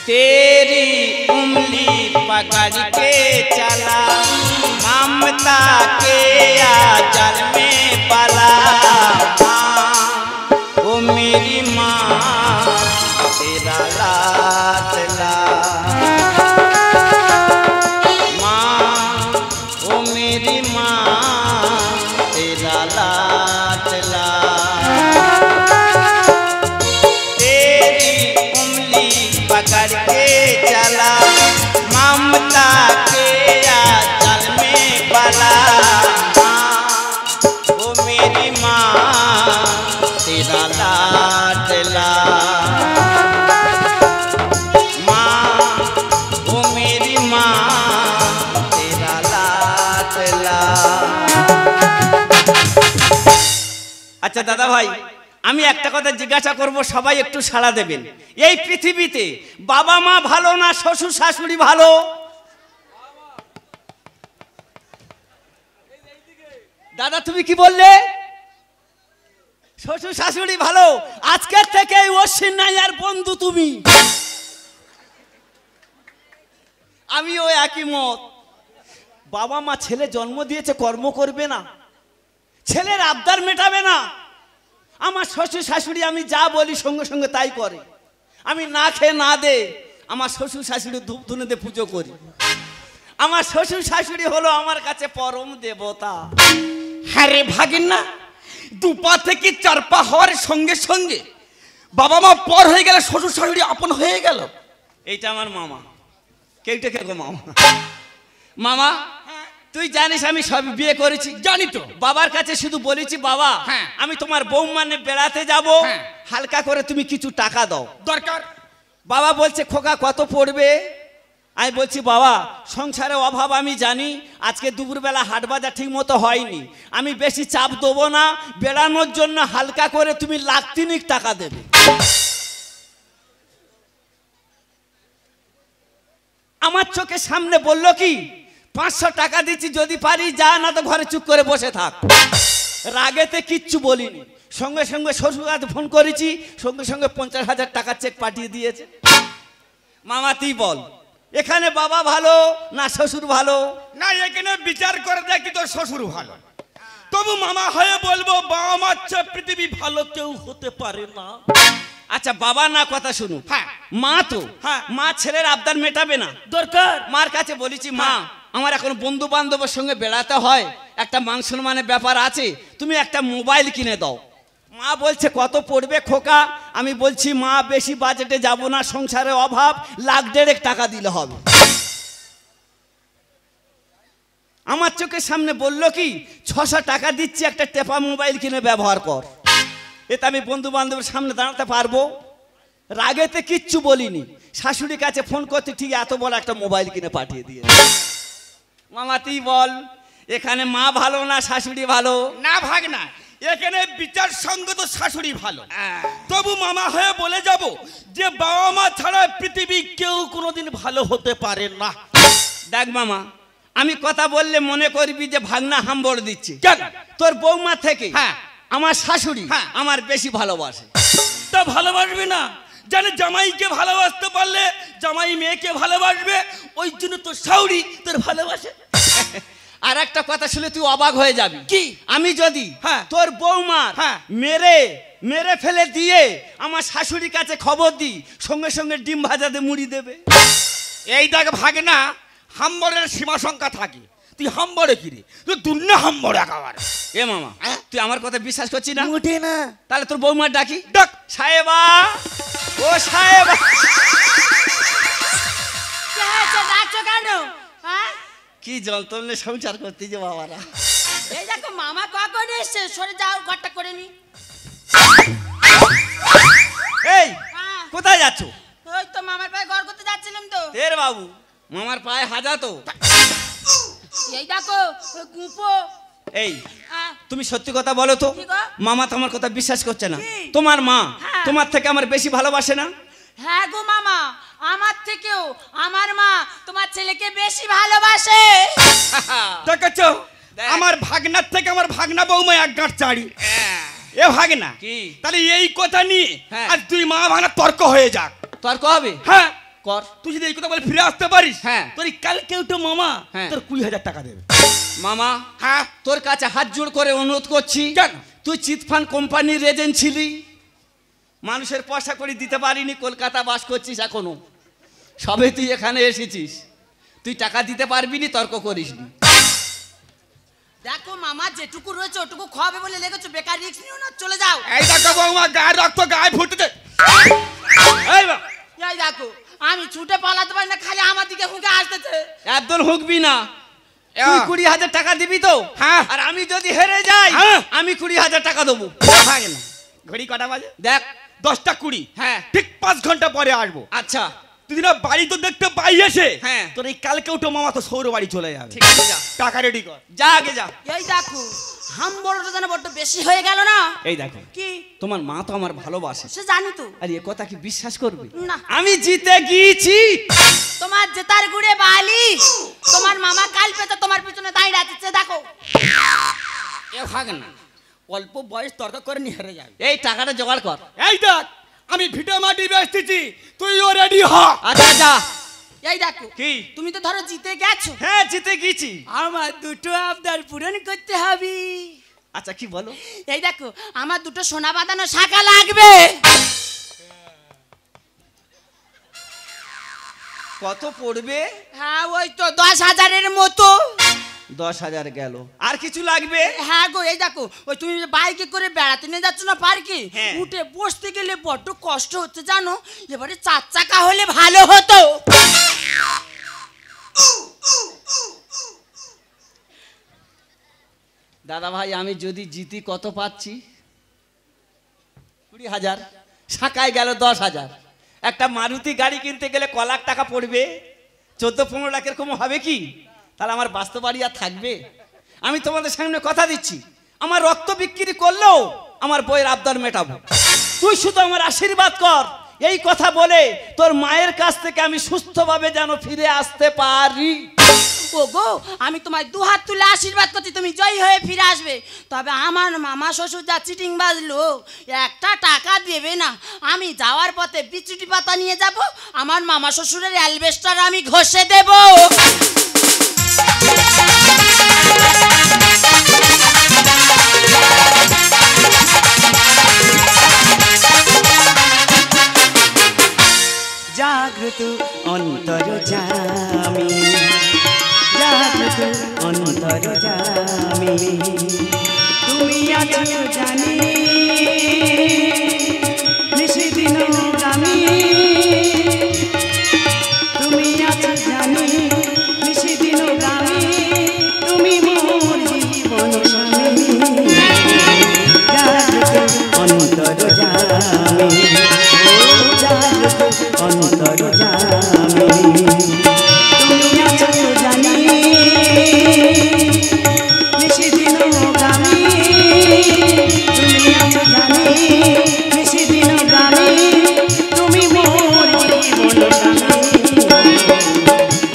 तेरी उंगली पकड़ के चला ममता के आंचल में पला ओ मेरी माँ तेरा लाडला माँ ओ मेरी माँ तेरा लाडला तेरी उंगली पकड़ के चला ममता के आंचल में पला ओ मेरी माँ तेरा लाडला माँ ओ मेरी माँ तेरा लाडला। अच्छा दादा भाई আমি একটা কথা জিজ্ঞাসা করব সবাই একটু সাড়া দেবেন এই পৃথিবীতে বাবা মা ভালো না শ্বশুর শাশুড়ি ভালো দাদা তুমি কি বললে শ্বশুর শাশুড়ি ভালো আজকের থেকে অশ্বিন নাইয়ার বন্ধু তুমি আমিও একই মত বাবা মা ছেলে জন্ম দিয়েছে কর্ম করবে না ছেলের আবদার মেটাবে না আমার শ্বশুর শাশুড়ি আমি যা বলি সঙ্গে সঙ্গে তাই করে আমি না খেয়ে না দে আমার শ্বশুর শাশুড়ি ধূপ ধুনে দিয়ে পুজো করি আমার শ্বশুর শাশুড়ি হলো আমার কাছে পরম দেবতা হ্যাঁ রে ভাগিনা দুপা থেকে চার পা হওয়ার সঙ্গে সঙ্গে বাবা মা পর হয়ে গেলে শ্বশুর শাশুড়ি আপন হয়ে গেল এইটা আমার মামা কেউটা কে গো মামা মামা তুই জানিস আমি সব বিয়ে করেছি জানি তো বাবার কাছে শুধু বলেছি বাবা হ্যাঁ আমি তোমার বৌমানে বেড়াতে যাব হালকা করে তুমি কিছু টাকা দাও দরকার বাবা বলছে খোকা কত পড়বে আমি বলছি বাবা সংসারে অভাব আমি জানি আজকে দুপুরবেলা হাট বাজার ঠিক মতো হয়নি আমি বেশি চাপ দেবো না বেড়ানোর জন্য হালকা করে তুমি লাখ তিনেক টাকা দেবে আমার চোখের সামনে বলল কি 500 টাকা দিচ্ছি যদি পারি যা না তো ঘরে চুপ করে বসে থাক রাগেতে কিচ্ছু বলিনি সঙ্গে সঙ্গে শ্বশুর কাছে ফোন করেছি সঙ্গে সঙ্গে 50,000 টাকা চেক পাঠিয়ে দিয়েছে মামা তুই বল এখানে বাবা ভালো না শ্বশুর ভালো না এখানে বিচার করে দেখি তোর শ্বশুর ভালো তবু মামা হয়ে বলবো বাবা মার চেয়ে পৃথিবী ভালো কেউ হতে পারে না আচ্ছা বাবা না কথা শুনু হ্যাঁ মা তো হ্যাঁ মা ছেলের আবদার মেটাবে না দরকার মার কাছে বলেছি মা আমার এখন বন্ধু বান্ধবের সঙ্গে বেড়াতে হয় একটা মান সম্মানের ব্যাপার আছে তুমি একটা মোবাইল কিনে দাও মা বলছে কত পড়বে খোকা আমি বলছি মা বেশি বাজেটে যাব না সংসারে অভাব লাখ দেড়েক টাকা দিলে হবে আমার চোখের সামনে বলল কি 600 টাকা দিচ্ছি একটা টেপা মোবাইল কিনে ব্যবহার কর এতে আমি বন্ধু বান্ধবের সামনে দাঁড়াতে পারবো রাগেতে কিচ্ছু বলিনি শাশুড়ির কাছে ফোন করতে ঠিক এত বড় একটা মোবাইল কিনে পাঠিয়ে দিয়ে মামা তুই বল এখানে মা ভালো না শাশুড়ি ভালো না ভাগনা এখানে বিচার সঙ্গত শাশুড়ি ভালো তবু মামা হয়ে বলে যাব যে বাবা মা ছাড়া পৃথিবী কেউ কোনোদিন ভালো হতে পারে না দেখ মামা আমি কথা বললে মনে করবি যে ভাগনা হাম্বড় দিচ্ছে কেন তোর বৌমা থেকে হ্যাঁ আমার শাশুড়ি হ্যাঁ আমার বেশি ভালোবাসে তা ভালোবাসবে না জানে জামাইকে ভালোবাসতে পারলে জামাই মেয়েকে ভালোবাসবে ওই জন্য তো শাশুড়ি তোর ভালোবাসে আর একটা কথা শুনে তুই অবাক হয়ে যাবি কি আমি যদি হ্যাঁ তোর বৌমার হ্যাঁ মেরে ফেলে দিয়ে আমার শাশুড়ির কাছে খবর দিই সঙ্গে সঙ্গে ডিম ভাজাতে মুড়ি দেবে এই দেখ ভাগনা হাম্বরের সীমা সংখ্যা থাকে তুই হাম্বরে কিরে তুই দুনিয়া হাম্বর একেবারে এ মামা তুই আমার কথা বিশ্বাস করছিস না মোটে না তাহলে তোর বৌমার ডাকি ডাক সাহেবা ও সাহেবা কি যন্ত্রণে সংসার করতে যে বাবারা এই দেখো মামা কখন এসছে সরে যাও ঘরটা করে নি এই কোথায় যাচ্ছ ওই তো মামার পায়ে ঘর করতে যাচ্ছিলাম তো এর বাবু মামার পায়ে হাজা তো এই দেখো গুঁপো এই তুমি সত্যি কথা বলো তো মামা তোমার কথা বিশ্বাস করছে না তোমার মা তোমার থেকে আমার বেশি ভালোবাসে না হ্যাঁ গো মামা আমার থেকেও আমার মা তোমার ছেলেকে বেশি ভালোবাসে দেখেছো আমার ভাগনার থেকে আমার ভাগনা বৌমা এক গাঁট চাড়ি এ ভাগনা কি তাহলে এই কথা নিয়ে হ্যাঁ। আর তুই মা ভাগনা তর্ক হয়ে যাক তর্ক হবে হ্যাঁ কর। তুই যদি এই কথা বলে ফিরে আসতে পারিস, হ্যাঁ। তোর এই কালকে উঠো মামা হ্যাঁ। তোর 20,000 টাকা দেবে। মামা, হ্যাঁ তোর কাছে হাত জোড় করে অনুরোধ করছি, কেন? তুই চিটফান্ড কোম্পানির এজেন্ট ছিলি, মানুষের পয়সা করে দিতে পারিনি, কলকাতা বাস করছিস এখনো, সবে তুই এখানে এসেছিস, তুই টাকা দিতে পারবি নি, তর্ক করিস নি। দেখো মামা, যেটুকু রয়েছে ওটুকু খাওয়াবে বলে লেগেছো, বেকার রিস্ক নিও না, চলে যাও। এই দেখো বৌমা, গায়ে রক্ত গায়ে ফুটতে। এই বাবা, এই দেখো, আমি ছুটে পালাতে পারি না, খালি আমার দিকে হুঁকে আসতেছে। একদম হুকবি না, তুই 20,000 টাকা দিবি তো? হ্যাঁ। আর আমি যদি হেরে যাই, হ্যাঁ। আমি 20,000 টাকা দেবো। ভাগে না। ঘড়ি কটা বাজে? দেখ। 10টা 20। হ্যাঁ। ঠিক 5 ঘন্টা পরে আসবো। আচ্ছা, তুই না বাড়ি তো দেখতে পাই এসে, হ্যাঁ। তোর এই কালকে উঠো মামা তো সৌর বাড়ি চলে যাবে। ঠিক আছে, যা টাকা রেডি কর। যা, আগে যা। এই দেখো, হাম বড়টা যেন বড্ড বেশি হয়ে গেল না? এই দেখো, কি? তোমার মা তো আমার ভালোবাসে, সে জানি তো। আর এ কথা কি বিশ্বাস করবে? না। আমি জিতে গিয়েছি। তোমার জেতার গুড়ে বালি, তোমার মামা কাল পেতে তোমার পিছনে দাঁড়িয়ে আছে, দেখো। এ ভাগ না, অল্প বয়স তর্ক করে নিয়ে হেরে যাবে। এই টাকাটা জোগাড় কর। এই দেখ, আমি ভিটা মাটি বেচতেছি, তুইও রেডি হ। আচ্ছা যা। এই দেখো, কি? তুমি তো ধরো জিতে গেছো, হ্যাঁ, জিতে গিয়েছি। আমার দুটো আবদার পূরণ করতে হবে। আচ্ছা, কি বলো? এই দেখো, আমার দুটো সোনা বাঁধানো শাখা লাগবে। কত পড়বে? হ্যাঁ, ওই তো 10,000-এর মতো। 10,000 গেল, আর কিছু লাগবে? হ্যাঁ গো, এই দেখো, ওই তুমি যে বাইকে করে বেড়াতে নিয়ে যাচ্ছ না পার্কে, হ্যাঁ। উঠে বসতে গেলে বড্ড কষ্ট হচ্ছে জানো, এবারে 4 চাকা হলে ভালো হতো। দাদা ভাই, আমি যদি জিতি কত পাচ্ছি? 20,000। শাখায় গেল 10,000। একটা মারুতি গাড়ি কিনতে গেলে ক লাখ টাকা পড়বে? 14-15 লাখের কম হবে কি? তাহলে আমার বাস্তব বাড়ি আর থাকবে? আমি তোমাদের সামনে কথা দিচ্ছি, আমার রক্ত বিক্রি করলেও আমার বইয়ের আবদার মেটাবো। তুই শুধু আমার আশীর্বাদ কর, এই কথা বলে তোর মায়ের কাছ থেকে আমি সুস্থভাবে যেন ফিরে আসতে পারি। ও গো, আমি তোমায় 2 হাত তুলে আশীর্বাদ করছি, তুমি জয়ী হয়ে ফিরে আসবে। তবে আমার মামা শ্বশুর যা চিটিং বাজলো, একটা টাকা দেবে না। আমি যাওয়ার পথে বিচুটি পাতা নিয়ে যাব, আমার মামা শ্বশুরের অ্যালবেস্টার আমি ঘষে দেব। জাগ্রত অন্তর্যামী, জাগ্রত অন্তর্যামী, তুমি আছো জানি নিশিদিন গামী, তুমি আছো জানি নিশিদিন গামী, তুমি মোর জীবন স্বামী, জাগ্রত অন্তর্যামী, জাগ্রত অন্তর্যামী, তুমি আছো জানি নিশিদিন গামী, তুমি আছো জানি নিশিদিন গামী, তুমি মোর জীবন স্বামী,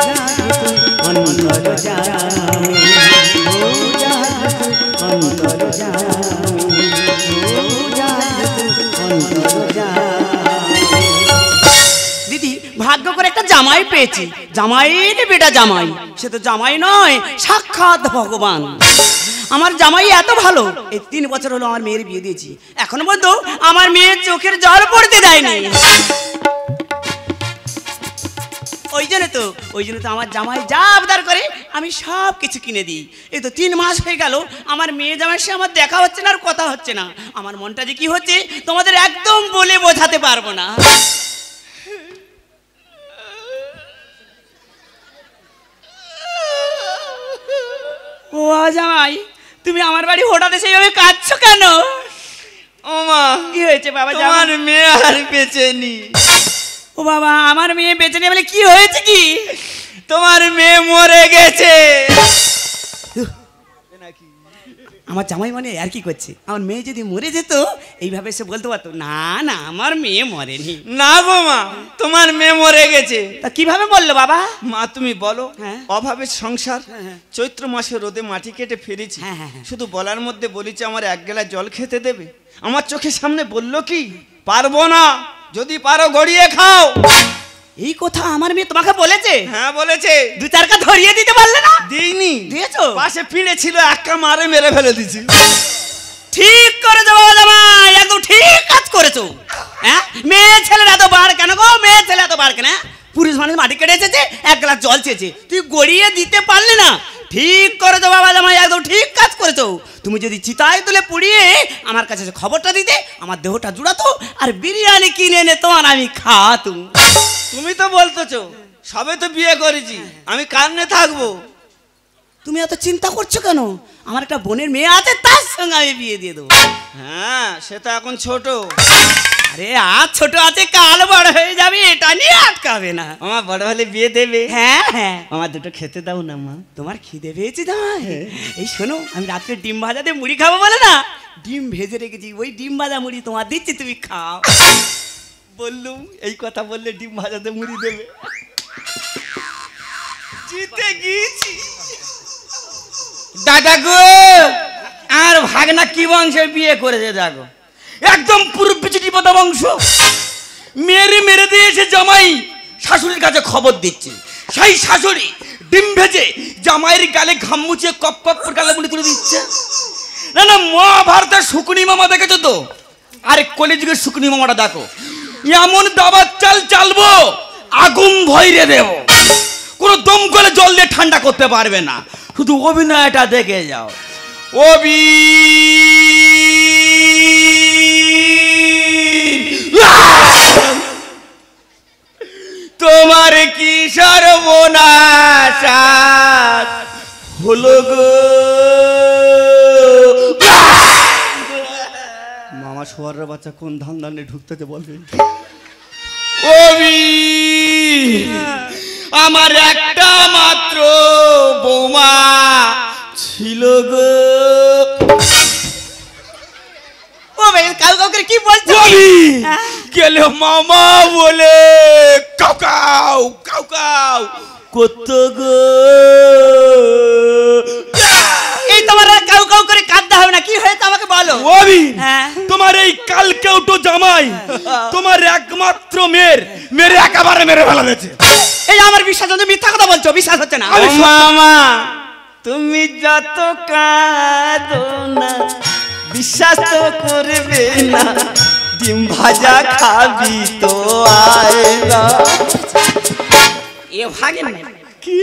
জাগ্রত অন্তর্যামী, ও জাগ্রত অন্তর্যামী, ও জাগ্রত অন্তর্যামী। দিদি, ভাগ্য করে একটা জামাই পেয়েছি। জামাইয়ের বেটা জামাই, সে তো জামাই নয়, সাক্ষাৎ ভগবান। আমার জামাই এত ভালো, এই 3 বছর হলো আমার মেয়ের বিয়ে দিয়েছি, এখনো পর্যন্ত আমার মেয়ের চোখের জল পড়তে দেয়নি। ওই জন্য তো আমার জামাই যা আবদার করে আমি সব কিছু কিনে দিই। এই তো 3 মাস হয়ে গেল আমার মেয়ে জামাইয়ের সাথে আমার দেখা হচ্ছে না, আর কথা হচ্ছে না। আমার মনটা যে কি হচ্ছে তোমাদের একদম বলে বোঝাতে পারবো না। ও জামাই, তুমি আমার বাড়ি হঠাৎ সেইভাবে কাঁদছো কেন? ও মা, কি হয়েছে বাবা? তোমার মেয়ে আর বেঁচে নি। ও বাবা, আমার মেয়ে বেঁচে নেই বলে কি হয়েছে? কি তোমার মেয়ে মরে গেছে। আমার জামাই মানে আর কি করছে? আমার মেয়ে যদি মরে যেত এইভাবে সে বলতে পারতো না না আমার মেয়ে মরেনি। না গো মা, তোমার মেয়ে মরে গেছে। তা কিভাবে বললো বাবা? মা তুমি বলো, হ্যাঁ। অভাবের সংসার, হ্যাঁ। চৈত্র মাসে রোদে মাটি কেটে ফিরেছি, হ্যাঁ, হ্যাঁ, হ্যাঁ। শুধু বলার মধ্যে বলেছি আমার 1 গ্লাস জল খেতে দেবে। আমার চোখের সামনে বললো কি, পারবো না, যদি পারো গড়িয়ে খাও। এই কথা আমার মেয়ে তোমাকে বলেছে? হ্যাঁ বলেছে। দু চারকা ধরিয়ে দিতে পারলে না? দিইনি। দিয়েছো? পাশে পিঁড়ে ছিল, একটা মারে মেরে ফেলে দিছি। ঠিক করেছো বাবা জামাই, একদম ঠিক কাজ করেছো। হ্যাঁ, মেয়ে ছেলের এত বার কেন গো? মেয়ে ছেলে এত বার কেন? পুরুষ মানুষ মাটি কেটে এসেছে, এক গ্লাস জল চেয়েছে, তুই গড়িয়ে দিতে পারলি না। ঠিক করেছো বাবা জামাই, একদম ঠিক কাজ করেছো। তুমি যদি চিতায় তুলে পুড়িয়ে আমার কাছে খবরটা দিতে, আমার দেহটা জুড়াতো আর বিরিয়ানি কিনে এনে তোমার আমি খাওয়াতুম। তুমি তো বলতেছো সবে তো বিয়ে করেছি, আমি কান্নে থাকবো। তুমি এত চিন্তা করছো কেন? আমার একটা বোনের মেয়ে আছে, তার সঙ্গে আমি বিয়ে দিয়ে দেবো। হ্যাঁ, সে তো এখন ছোট। আরে আজ ছোট আছে, কাল বড় হয়ে যাবে, এটা নিয়ে আটকাবে না। আমার বড় হলে বিয়ে দেবে। হ্যাঁ হ্যাঁ, আমার দুটো খেতে দাও না মা। তোমার খিদে পেয়েছে জামাই? এই শোনো, আমি রাত্রে ডিম ভাজা দিয়ে মুড়ি খাবো বলে না, ডিম ভেজে রেখেছি, ওই ডিম ভাজা মুড়ি তোমার দিচ্ছি, তুমি খাও। বললুম এই কথা বললে ডিম ভাজাতে মুড়ি দেবে। জিতে গিয়েছি। দাদা গো, আর ভাগনা কি বংশে বিয়ে করেছে দেখো, একদম পুরো বিচুটি পাতা বংশ। মেরে মেরে দিয়েছে জামাই, শাশুড়ির কাছে খবর দিচ্ছে। সেই শাশুড়ি ডিম ভেজে জামাইয়ের গালে ঘাম মুছিয়ে কপ কপ করে গালে মুড়ি করে দিচ্ছে। না না, মহাভারতের শুকুনি মামা দেখেছো তো? আরে কলিযুগের শুকুনি মামাটা দেখো, এমন দাবার চাল চালবো, আগুন ভইরে দেব, কোনো দম করে জল দিয়ে ঠান্ডা করতে পারবে না। শুধু অভিনয়টা দেখে যাও। তোমার কি সর্বনাশ হলো গো। মামা শোয়ারের বাচ্চা কোন ধান ধানে ঢুকতেছে বলবে। আমার একটা মাত্র বৌমা ছিল গো। ও ভাই, কাউ কাউকে কি বলছো? গেলে মামা বলে কাউ কাউ কাউ কাউ কত গো। এই তোমার আর কাউ কাউ করে কাঁদতে হবে না, কি হয়েছে আমাকে বলো। হ্যাঁ, তোমার এই কাল কেউটো জামাই তোমার একমাত্র মেরে একেবারে মেরে ফেলা দিয়েছে। এই আমার বিশ্বাস হচ্ছে, মিথ্যা কথা বলছো, বিশ্বাস হচ্ছে না। মামা তুমি যত কাঁদো না, বিশ্বাস তো করবে না, ডিম ভাজা খাবি তো আয়গা। এ ভাগেন কি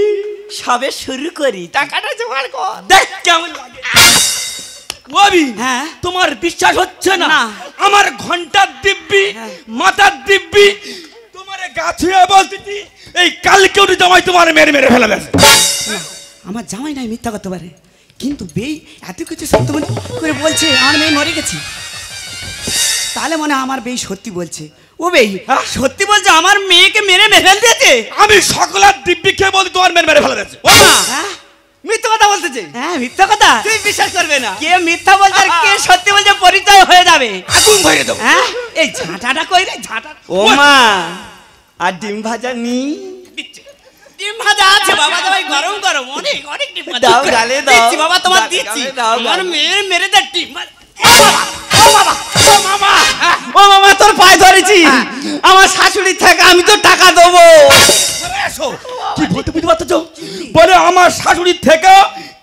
সবে শুরু করি, টাকাটা জোগাড় কর। দেখ কেমন লাগে। হ্যাঁ, তোমার বিশ্বাস হচ্ছে না? না। আমার ঘন্টার দিব্যি, মাথার দিব্যি, তোমার গা ছুঁয়ে বলতেছি এই কালকে উঠে জামাই তোমার মেরে মেরে ফেলা গেছে। আমার জামাই নাই মিথ্যা করতে পারে, কিন্তু বেই এত কিছু সত্য করে বলছে আমার মেয়ে মরে গেছে, তাহলে মনে হয় আমার বেই সত্যি বলছে। ও বেই সত্যি বলছে, আমার মেয়েকে মেরে মেরে দিয়েছে। আমি সকলের দিব্যি খেয়ে বলছি তোমার মেরে মেরে ফেলা গেছে। ও মা, মিথ্যা কথা বলতেছে। হ্যাঁ, মিথ্যা কথা। তুই বিশ্বাস করবে না। কে মিথ্যা বলছে আর কে সত্যি বলছে পরিচয় হয়ে যাবে। আগুন ভরে দেবো। হ্যাঁ, এই ঝাঁটাটা কই রে, ঝাঁটা। ও মা, আর ডিম ভাজা নি? ডিম ভাজা আছে বাবা, ভাই গরম গরম, অনেক অনেক ডিম ভাজা দাও, ডালে দাও। দিচ্ছি বাবা, তোমার দিচ্ছি। দাও, আমার ডালে। মেয়ের মেরে দে ডিম ভাজা। ও মামা, তোর পায়ে ধরেছি। আমার শাশুড়ি থেকে আমি তো টাকা দেবো। কি বলতে বুঝতে পারছো? বলে আমার শাশুড়ির থেকে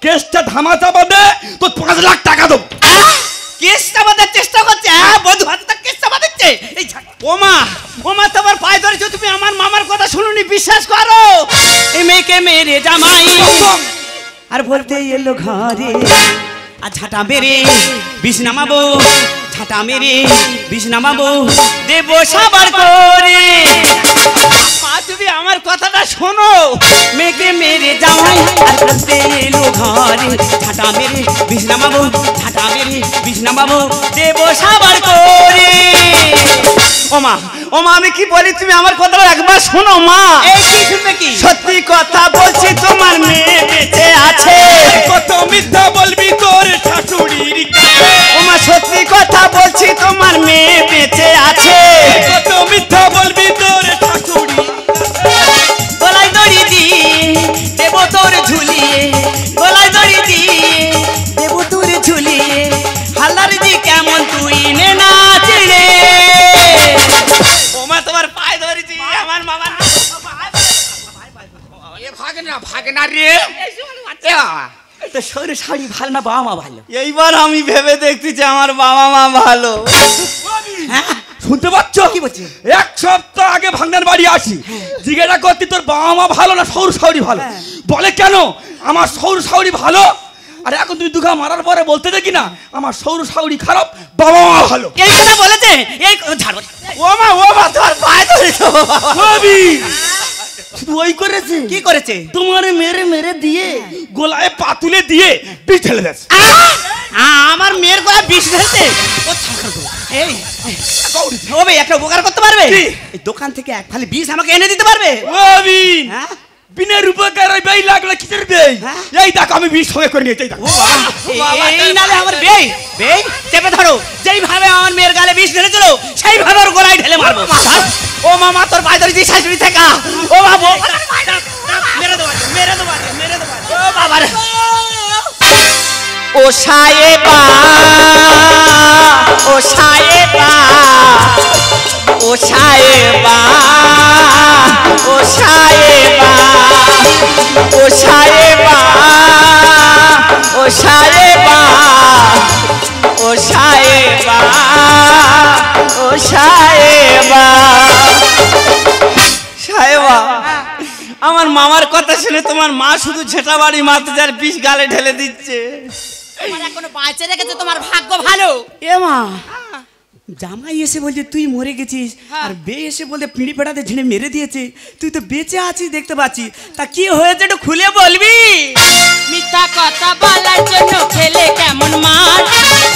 কেসটা ধামাচা বাঁধে তো 5 লাখ টাকা দেবো। কেসটা বাঁধার চেষ্টা করছে। হ্যাঁ, বধু হাতে কেসটা বাঁধাচ্ছে। এই ওমা, তোমার পায়ে ধরেছো, তুমি আমার মামার কথা শুনুনি, বিশ্বাস করো। এই মেয়েকে মেরে জামাই আর বলতে এলো ঘরে, আর ঝাঁটা মেরে বিষ নামাবো, ঝাঁটা মেরে বিষ নামাবো, দেবো সাবার করে। মা, তুমি আমার কথাটা শোনো। মেয়েকে মেরে জামাই আর বলতে এলো ঘরে, ঝাঁটা মেরে বিষ নামাবো, ঝাঁটা মেরে বিষ নামাবো, দেবো সাবার করে। ওমা, আমি কি বলি তুমি আমার কথাটা একবার শোনো মা। এই কি শুনবে কি? সত্যি কথা বলছি, তোমার মেয়ে বেঁচে আছে। কত মিথ্যা বলবি তোর শাশুড়ির কাছে। ওমা, সত্যি কথা বলছি, তোমার মেয়ে বেঁচে আছে। কত মিথ্যা বলবি তোর শাশুড়ি। গলায় দড়ি দিয়ে দেবো তোর ঝুলিয়ে, গলায় দড়ি দিয়ে দেবো তোর ঝুলিয়ে, হালার জি কেমন তুই নে নাচ রে। ওমা, তোমার পায়ে ধরেছি, আমার মামা ভাগনা রে তো শরীর শাড়ি ভালো না বাবা মা ভালো? এইবার আমি ভেবে দেখতেছি আমার বাবা মা ভালো। হ্যাঁ শুনতে পাচ্ছ কি বলছে? এক সপ্তাহ আগে ভাঙনার বাড়ি আসি, জিজ্ঞাসা করতে তোর বাবা মা ভালো না সৌর শাওরি ভালো? বলে কেন আমার সৌর শাওরি ভালো, আর এখন তুই দুঘা মারার পরে বলতে দেখি না আমার সৌর শাওরি খারাপ, বাবা মা ভালো। এই কথা বলেছে? এই ঝাড় ও মা তোর পায়ে ধরেছো ভাবি শুধু ওই করেছে? কি করেছে? তোমার মেরে মেরে দিয়ে গোলায় পাতুলে দিয়ে বিষ ঢেলে দেয়। আমার মেয়ের গলায় বিষ ঢেলতে? ও থাকার গো। এই ও ভাই একটা উপকার করতে পারবে? এই দোকান থেকে এক ফালি বিষ আমাকে এনে দিতে পারবে? ভাবি হ্যাঁ বিনা রূপকার ওই বেই লাগলে কি করবে? এই দেখ আমি বিষ সঙ্গে করে নিয়ে যাই। এই নালে আমার বেই বেই চেপে ধরো, যেইভাবে আমার মেয়ের গালে বিষ ঢেলেছিল সেইভাবে ওর গলায় ঢেলে মারবো। ও মামা তোর পায়ে ধরেছি শাশুড়ি থেকে। ও বাবু মেরে দেবো মেরে দেবো মেরে দেবো। ও বাবা রে ও সায়েবা ও সায়েবা ও সায়েবা ও সায়েবা ও সায়েবা ও সায়েবা ও সায়েবা ও সায়েবা সায়েবা আমার মামার কথা শুনে তোমার মা শুধু ঝেঁটা বাড়ি মারতে যার বিষ গালে ঢেলে দিচ্ছে। তোমার এখনো বাঁচে রেখেছে, তোমার ভাগ্য ভালো। এ মা জামাই এসে বলছে তুই মরে গেছিস, আর বে এসে বলতে পিঁড়ি পেটাতে ঝেড়ে মেরে দিয়েছে, তুই তো বেঁচে আছিস দেখতে পাচ্ছি, তা কি হয়েছে একটু খুলে বলবি? মিথ্যা কথা বলার জন্য খেলে কেমন মার,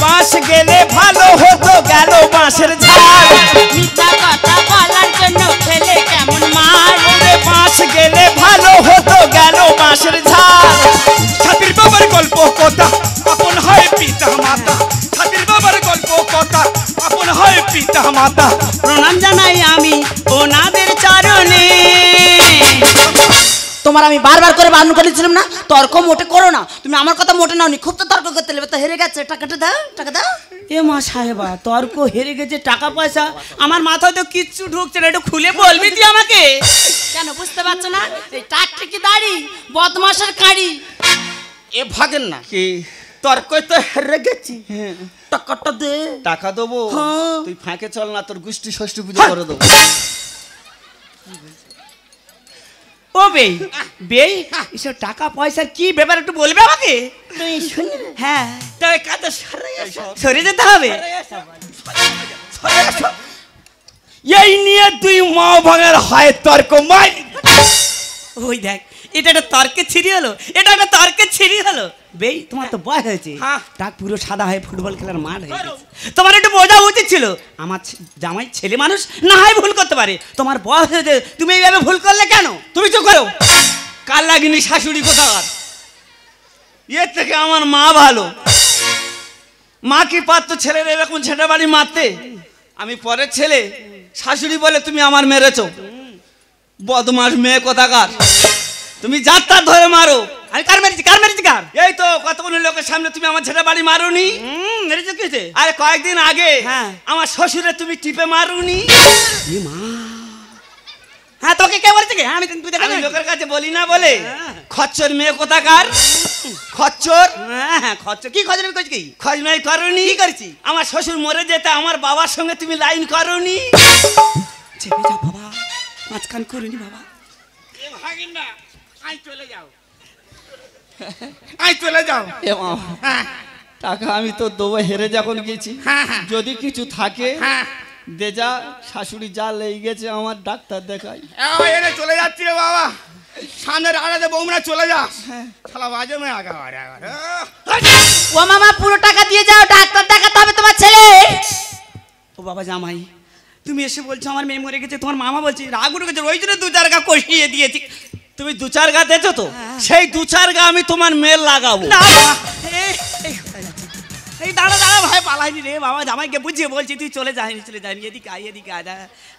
বাঁশ গেলে ভালো হতো গেল বাঁশের ঝাড়। মিথ্যা কথা বলার জন্য খেলে কেমন মার, ওরে বাঁশ গেলে ভালো হতো গেল বাঁশের ঝাড়। ছাতির বাবার গল্প কথা আপন হয় পিতা মাতা, ছাতির বাবার গল্প কথা আপন হয় পিতা মাতা। প্রণাম জানাই আমি ওনাদের চরণে। তোমার আমি বারবার করে বারণ করেছিলাম না তর্ক মোটে করো না, তুমি আমার কথা মোটে নাওনি, খুব তো তর্ক করতে লেবে, তো হেরে গেছে, টাকাটা দাও টাকা দাও। এ মা সাহেবা তর্ক হেরে গেছে, টাকা পয়সা আমার মাথায় তো কিচ্ছু ঢুকছে না, একটু খুলে বলবি তুই আমাকে? কেন বুঝতে পারছো না? এই টাকটিকি দাড়ি বদমাসের কাড়ি। এ ভাগেন না কি তর্ক তো হেরে গেছি, টাকাটা দে। টাকা দেবো? হ্যাঁ। তুই ফাঁকে চল না, তোর গোষ্ঠী ষষ্ঠী পুজো করে দেবো। ও বেই বেই এসব টাকা পয়সার কি ব্যাপার একটু বলবে আমাকে? তুই শুনে হ্যাঁ তবে কাজে সরে যেতে হবে। এই নিয়ে তুই মা ভাঙার হয় তর্ক মাই। ওই দেখ এটা একটা তর্কের ছিরি হলো, এটা একটা তর্কের ছিরি হলো। বেই তোমার তো বয়স হয়েছে, টাক পুরো সাদা হয়ে ফুটবল খেলার মাঠ হয়ে গেছে, তোমার একটু বোঝা উচিত ছিল। আমার জামাই ছেলে মানুষ না হয় ভুল করতে পারে, তোমার বয়স হয়েছে তুমি এইভাবে ভুল করলে কেন? তুমি তো করো কাল লাগিনি শাশুড়ি কোথাকার। এর থেকে আমার মা ভালো। মা কি পারতো ছেলের এরকম ঝেঁটা বাড়ি মারতে? আমি পরের ছেলে, শাশুড়ি বলে তুমি আমার মেরেছো। বদমাস মেয়ে কোথাকার, তুমি যার তার ধরে মারো। আমি কার মেরেছি কার মেরেছি কার? এই তো কতগুলো লোকের সামনে তুমি আমার ঝেঁটা বাড়ি মারোনি। মেরেছো কি হয়েছে? আরে কয়েকদিন আগে হ্যাঁ। আমার শ্বশুরে তুমি টিপে মারুনি। হ্যাঁ তোকে কে বলেছে কি? আমি তুই আমি লোকের কাছে বলি না বলে। হ্যাঁ। খচ্চর মেয়ে কোথাকার, খচ্চর। হ্যাঁ খরচ কি খরচ আমি করছি কি? খজমাই করনি। কি করেছি? আমার শ্বশুর মরে যেতে আমার বাবার সঙ্গে তুমি লাইন করনি। চেপে যা বাবা, মাঝখান করিনি বাবা। চলে যাও। এ মা, টাকা আমি তো দেবো হেরে যখন গেছি। যদি কিছু থাকে দে, যা শাশুড়ি যা লেগে গেছে আমার ডাক্তার দেখাই। এনে চলে যাচ্ছি রে বাবা, সামনের আড়াতে বৌমরা চলে যা। শালা বাজে মেয়ে আগা ও মামা পুরো টাকা দিয়ে যাও, ডাক্তার দেখাতে হবে তোমার ছেলে। ও বাবা জামাই তুমি এসে বলছো আমার মেয়ে মরে গেছে, তোমার মামা বলছি রাগ উঠে গেছে, ওই জন্য 2-4 গা কষিয়ে দিয়েছি। তুমি 2-4 গা দেছো তো, সেই 2-4 গা আমি তোমার মেয়ের লাগাবো। না এই দাঁড়া দাঁড়া ভাই পালাইনি রে বাবা, জামাইকে বুঝিয়ে বলছি তুই চলে যায়নি এদিকে আয় এদিকে আয়।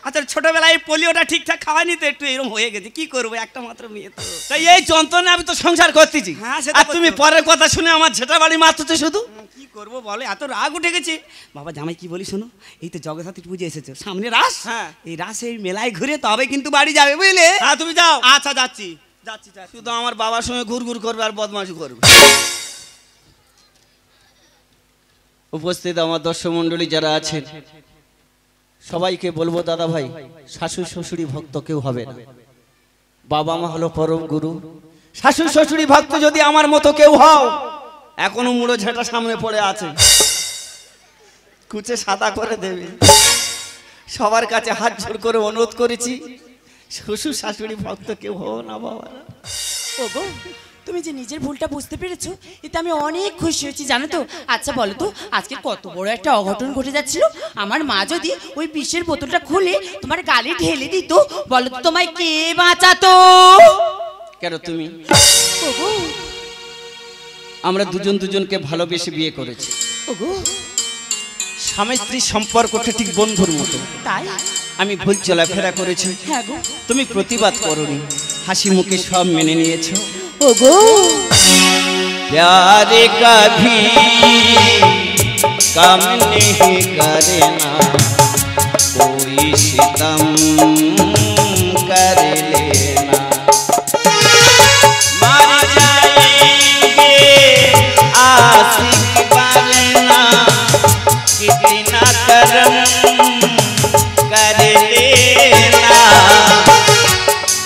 আচ্ছা ছোটবেলায় পোলিওটা ঠিকঠাক খাওয়ানি তো একটু এরকম হয়ে গেছে, কি করবো একটা মাত্র মেয়ে তো। তাই এই যন্ত্রণা আমি তো সংসার করতেছি। হ্যাঁ, সেটা আর তুমি করতে হবে। পরের কথা শুনে আমার ঝেঁটা বাড়ি মারতেছো শুধু। কি করবো বলে, এত রাগ উঠে গেছে। বাবা জামাই কি বলি শোনো, এই তো জগদ্ধাত্রী পুজো এসেছে, সামনে রাস। হ্যাঁ। এই রাসে মেলায় ঘুরে তবে কিন্তু বাড়ি যাবে বুঝলে। হ্যাঁ তুমি যাও। আচ্ছা যাচ্ছি। যাচ্ছি শুধু আমার বাবার সঙ্গে ঘুরঘুর করবে আর বদমাশি করবে। উপস্থিত আমার দর্শক মণ্ডলী যারা আছেন সবাইকে বলবো দাদা ভাই, শাশুড়ি শ্বশুরি ভক্ত কেউ হবে না, বাবা মা হলো পরম গুরু। শাশুড়ি শ্বশুরি ভক্ত যদি আমার মতো কেউ হও, এখনো মুড়ো ঝাঁটা সামনে পড়ে আছে, কুচে সাদা করে দেবে। সবার কাছে হাত জোড় করে অনুরোধ করেছি, শ্বশুর শাশুড়ি ভক্ত কেউ হও না বাবা। ওগো, তুমি যে নিজের ভুলটা বুঝতে পেরেছো, এতে আমি অনেক খুশি হয়েছি জানো তো। আচ্ছা বলো তো, আজকে কত বড় একটা অঘটন ঘটে যাচ্ছিল। আমার মা যদি ওই বিষের বোতলটা খুলে তোমার গালে ঢেলে দিত, বলো তো তোমায় কে বাঁচাতো? কেন তুমি? ওগো, আমরা দুজন দুজনকে ভালোবেসে বিয়ে করেছি। ওগো, স্বামী স্ত্রীর সম্পর্কটা ঠিক বন্ধুর মতো। তাই? আমি ভুল চলাফেরা করেছি, হ্যাঁ গো। তুমি প্রতিবাদ করোনি, হাসি মুখে সব মেনে নিয়েছো। ওগো, प्यार कभी कम नहीं करना, कोई सितम कर लेना, मर जाएंगे आशिक बनना, कितना करम कर लेना,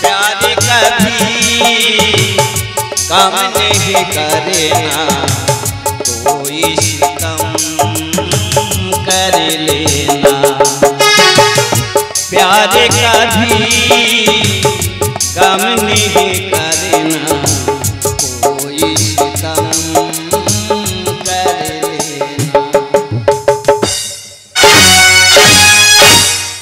प्यार कभी कम नहीं करना, कोई सितम कर लेना, प्यार कभी कम नहीं करना,